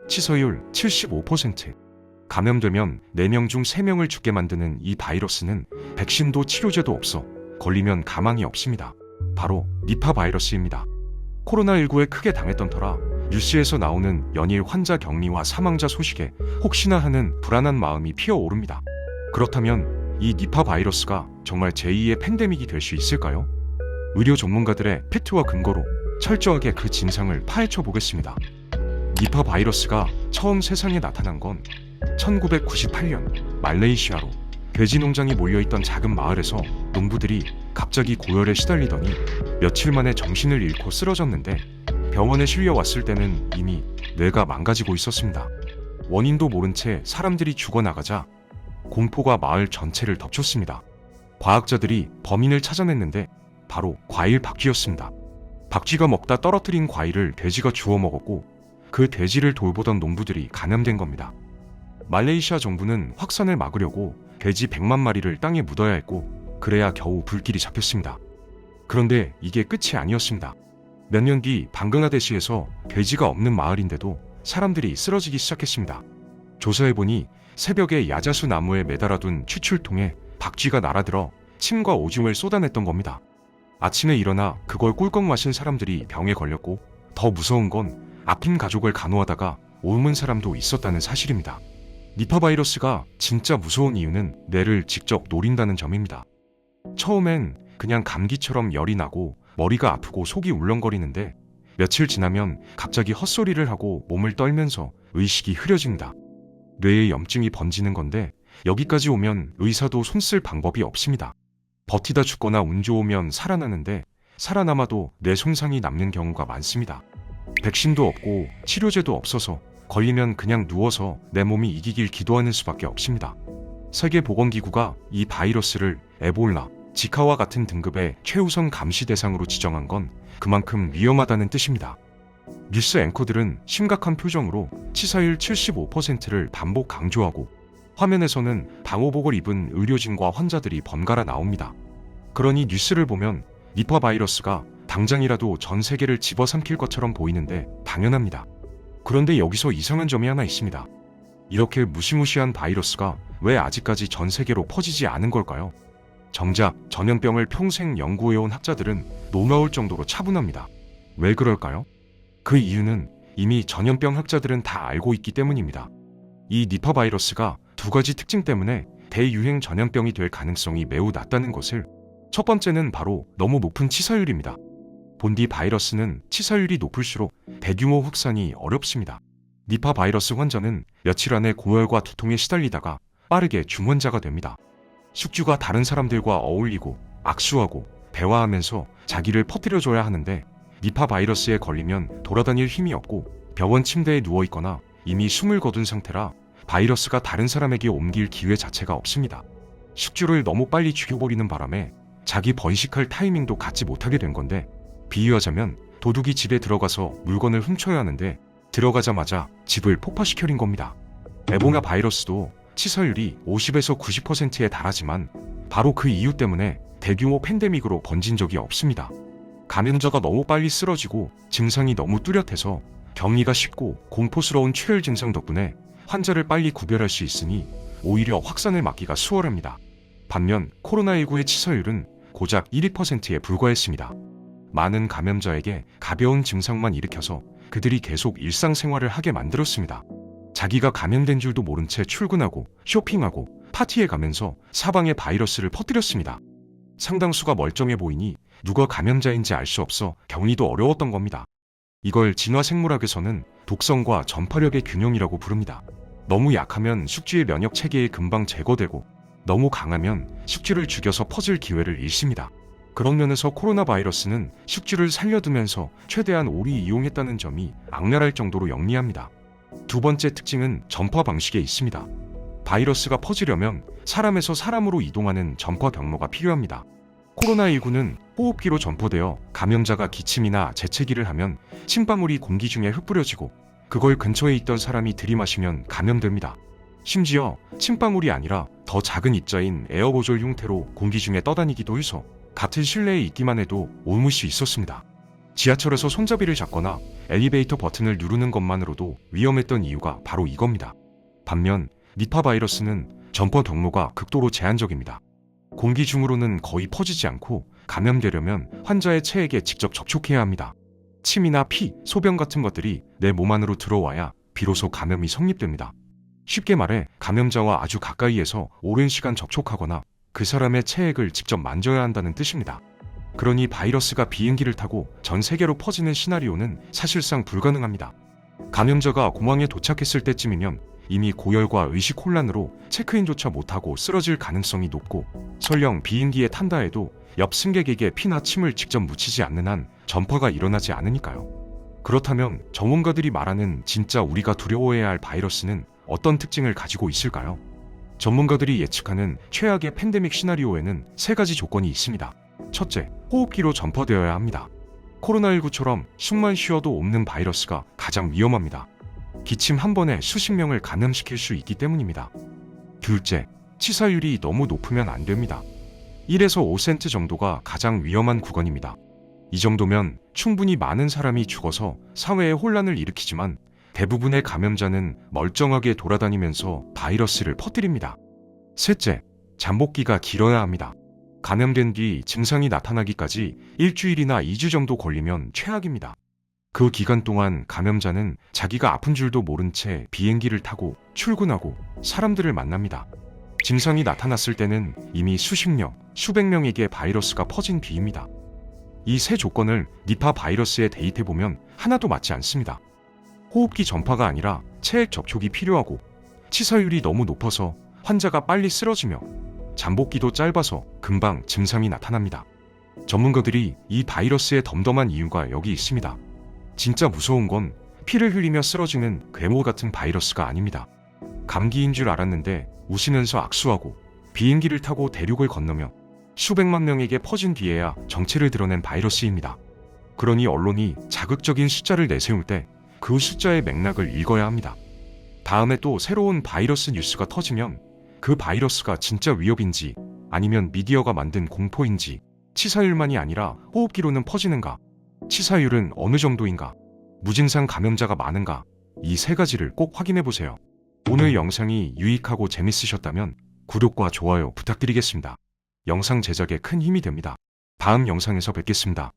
치서율 75%. 감염되면 4명 중 3명을 죽게 만드는 이 바이러스는 백신도 치료제도 없어 걸리면 가망이 없습니다. 바로 니파 바이러스입니다. 코로나19에 크게 당했던 터라 뉴스에서 나오는 연일 환자 격리와 사망자 소식에 혹시나 하는 불안한 마음이 피어오릅니다. 그렇다면 이 니파 바이러스가 정말 제2의 팬데믹이 될 수 있을까요? 의료 전문가들의 팩트와 근거로 철저하게 그 진상을 파헤쳐 보겠습니다. 니파 바이러스가 처음 세상에 나타난 건 1998년 말레이시아로 돼지 농장이 몰려있던 작은 마을에서 농부들이 갑자기 고열에 시달리더니 며칠 만에 정신을 잃고 쓰러졌는데 병원에 실려왔을 때는 이미 뇌가 망가지고 있었습니다. 원인도 모른 채 사람들이 죽어나가자 공포가 마을 전체를 덮쳤습니다. 과학자들이 범인을 찾아냈는데 바로 과일 박쥐였습니다. 박쥐가 먹다 떨어뜨린 과일을 돼지가 주워 먹었고 그 돼지를 돌보던 농부들이 감염된 겁니다. 말레이시아 정부는 확산을 막으려고 돼지 100만 마리를 땅에 묻어야 했고 그래야 겨우 불길이 잡혔습니다. 그런데 이게 끝이 아니었습니다. 몇 년 뒤 방글라데시에서 돼지가 없는 마을인데도 사람들이 쓰러지기 시작했습니다. 조사해보니 새벽에 야자수 나무에 매달아둔 추출통에 박쥐가 날아들어 침과 오줌을 쏟아냈던 겁니다. 아침에 일어나 그걸 꿀꺽 마신 사람들이 병에 걸렸고 더 무서운 건 아픈 가족을 간호하다가 옮은 사람도 있었다는 사실입니다. 니파 바이러스가 진짜 무서운 이유는 뇌를 직접 노린다는 점입니다. 처음엔 그냥 감기처럼 열이 나고 머리가 아프고 속이 울렁거리는데 며칠 지나면 갑자기 헛소리를 하고 몸을 떨면서 의식이 흐려집니다. 뇌에 염증이 번지는 건데 여기까지 오면 의사도 손쓸 방법이 없습니다. 버티다 죽거나 운 좋으면 살아나는데 살아남아도 뇌 손상이 남는 경우가 많습니다. 백신도 없고 치료제도 없어서 걸리면 그냥 누워서 내 몸이 이기길 기도하는 수밖에 없습니다. 세계보건기구가 이 바이러스를 에볼라, 지카와 같은 등급의 최우선 감시 대상으로 지정한 건 그만큼 위험하다는 뜻입니다. 뉴스 앵커들은 심각한 표정으로 치사율 75%를 반복 강조하고 화면에서는 방호복을 입은 의료진과 환자들이 번갈아 나옵니다. 그러니 뉴스를 보면 니파 바이러스가 당장이라도 전 세계를 집어삼킬 것처럼 보이는데 당연합니다. 그런데 여기서 이상한 점이 하나 있습니다. 이렇게 무시무시한 바이러스가 왜 아직까지 전 세계로 퍼지지 않은 걸까요? 정작 전염병을 평생 연구해온 학자들은 놀라울 정도로 차분합니다. 왜 그럴까요? 그 이유는 이미 전염병 학자들은 다 알고 있기 때문입니다. 이 니파 바이러스가 두 가지 특징 때문에 대유행 전염병이 될 가능성이 매우 낮다는 것을 첫 번째는 바로 너무 높은 치사율입니다. 본디 바이러스는 치사율이 높을수록 대규모 확산이 어렵습니다. 니파 바이러스 환자는 며칠 안에 고열과 두통에 시달리다가 빠르게 중환자가 됩니다. 숙주가 다른 사람들과 어울리고 악수하고 대화하면서 자기를 퍼뜨려줘야 하는데 니파 바이러스에 걸리면 돌아다닐 힘이 없고 병원 침대에 누워있거나 이미 숨을 거둔 상태라 바이러스가 다른 사람에게 옮길 기회 자체가 없습니다. 숙주를 너무 빨리 죽여버리는 바람에 자기 번식할 타이밍도 갖지 못하게 된 건데 비유하자면 도둑이 집에 들어가서 물건을 훔쳐야 하는데 들어가자마자 집을 폭파시켜린 겁니다. 에보라 바이러스도 치사율이 50에서 90%에 달하지만 바로 그 이유 때문에 대규모 팬데믹으로 번진 적이 없습니다. 감염자가 너무 빨리 쓰러지고 증상이 너무 뚜렷해서 격리가 쉽고 공포스러운 출혈 증상 덕분에 환자를 빨리 구별할 수 있으니 오히려 확산을 막기가 수월합니다. 반면 코로나19의 치사율은 고작 1~2%에 불과했습니다. 많은 감염자에게 가벼운 증상만 일으켜서 그들이 계속 일상생활을 하게 만들었습니다. 자기가 감염된 줄도 모른 채 출근하고 쇼핑하고 파티에 가면서 사방에 바이러스를 퍼뜨렸습니다. 상당수가 멀쩡해 보이니 누가 감염자인지 알 수 없어 격리도 어려웠던 겁니다. 이걸 진화생물학에서는 독성과 전파력의 균형이라고 부릅니다. 너무 약하면 숙주의 면역 체계에 금방 제거되고 너무 강하면 숙주를 죽여서 퍼질 기회를 잃습니다. 그런 면에서 코로나 바이러스는 숙주를 살려두면서 최대한 오래 이용했다는 점이 악랄할 정도로 영리합니다. 두 번째 특징은 전파 방식에 있습니다. 바이러스가 퍼지려면 사람에서 사람으로 이동하는 전파 경로가 필요합니다. 코로나19는 호흡기로 전파되어 감염자가 기침이나 재채기를 하면 침방울이 공기 중에 흩뿌려지고 그걸 근처에 있던 사람이 들이마시면 감염됩니다. 심지어 침방울이 아니라 더 작은 입자인 에어로졸 형태로 공기 중에 떠다니기도 해서 같은 실내에 있기만 해도 옮을 수 있었습니다. 지하철에서 손잡이를 잡거나 엘리베이터 버튼을 누르는 것만으로도 위험했던 이유가 바로 이겁니다. 반면 니파 바이러스는 전파 경로가 극도로 제한적입니다. 공기 중으로는 거의 퍼지지 않고 감염되려면 환자의 체액에 직접 접촉해야 합니다. 침이나 피, 소변 같은 것들이 내 몸 안으로 들어와야 비로소 감염이 성립됩니다. 쉽게 말해 감염자와 아주 가까이에서 오랜 시간 접촉하거나 그 사람의 체액을 직접 만져야 한다는 뜻입니다. 그러니 바이러스가 비행기를 타고 전 세계로 퍼지는 시나리오는 사실상 불가능합니다. 감염자가 공항에 도착했을 때쯤이면 이미 고열과 의식 혼란으로 체크인조차 못하고 쓰러질 가능성이 높고, 설령 비행기에 탄다 해도 옆 승객에게 피나 침을 직접 묻히지 않는 한 전파가 일어나지 않으니까요. 그렇다면 전문가들이 말하는 진짜 우리가 두려워해야 할 바이러스는 어떤 특징을 가지고 있을까요? 전문가들이 예측하는 최악의 팬데믹 시나리오에는 세 가지 조건이 있습니다. 첫째, 호흡기로 전파되어야 합니다. 코로나19처럼 숨만 쉬어도 옮는 바이러스가 가장 위험합니다. 기침 한 번에 수십 명을 감염시킬 수 있기 때문입니다. 둘째, 치사율이 너무 높으면 안 됩니다. 1에서 5센트 정도가 가장 위험한 구간입니다. 이 정도면 충분히 많은 사람이 죽어서 사회에 혼란을 일으키지만 대부분의 감염자는 멀쩡하게 돌아다니면서 바이러스를 퍼뜨립니다. 셋째, 잠복기가 길어야 합니다. 감염된 뒤 증상이 나타나기까지 일주일이나 2주 정도 걸리면 최악입니다. 그 기간 동안 감염자는 자기가 아픈 줄도 모른 채 비행기를 타고 출근하고 사람들을 만납니다. 증상이 나타났을 때는 이미 수십 명, 수백 명에게 바이러스가 퍼진 뒤입니다. 이 세 조건을 니파 바이러스에 대입해보면 하나도 맞지 않습니다. 호흡기 전파가 아니라 체액 접촉이 필요하고, 치사율이 너무 높아서 환자가 빨리 쓰러지며, 잠복기도 짧아서 금방 증상이 나타납니다. 전문가들이 이 바이러스의 덤덤한 이유가 여기 있습니다. 진짜 무서운 건 피를 흘리며 쓰러지는 괴모 같은 바이러스가 아닙니다. 감기인 줄 알았는데 웃으면서 악수하고 비행기를 타고 대륙을 건너며 수백만 명에게 퍼진 뒤에야 정체를 드러낸 바이러스입니다. 그러니 언론이 자극적인 숫자를 내세울 때 그 숫자의 맥락을 읽어야 합니다. 다음에 또 새로운 바이러스 뉴스가 터지면 그 바이러스가 진짜 위협인지, 아니면 미디어가 만든 공포인지, 치사율만이 아니라 호흡기로는 퍼지는가, 치사율은 어느 정도인가, 무증상 감염자가 많은가, 이 세 가지를 꼭 확인해 보세요. 오늘 영상이 유익하고 재밌으셨다면 구독과 좋아요 부탁드리겠습니다. 영상 제작에 큰 힘이 됩니다. 다음 영상에서 뵙겠습니다.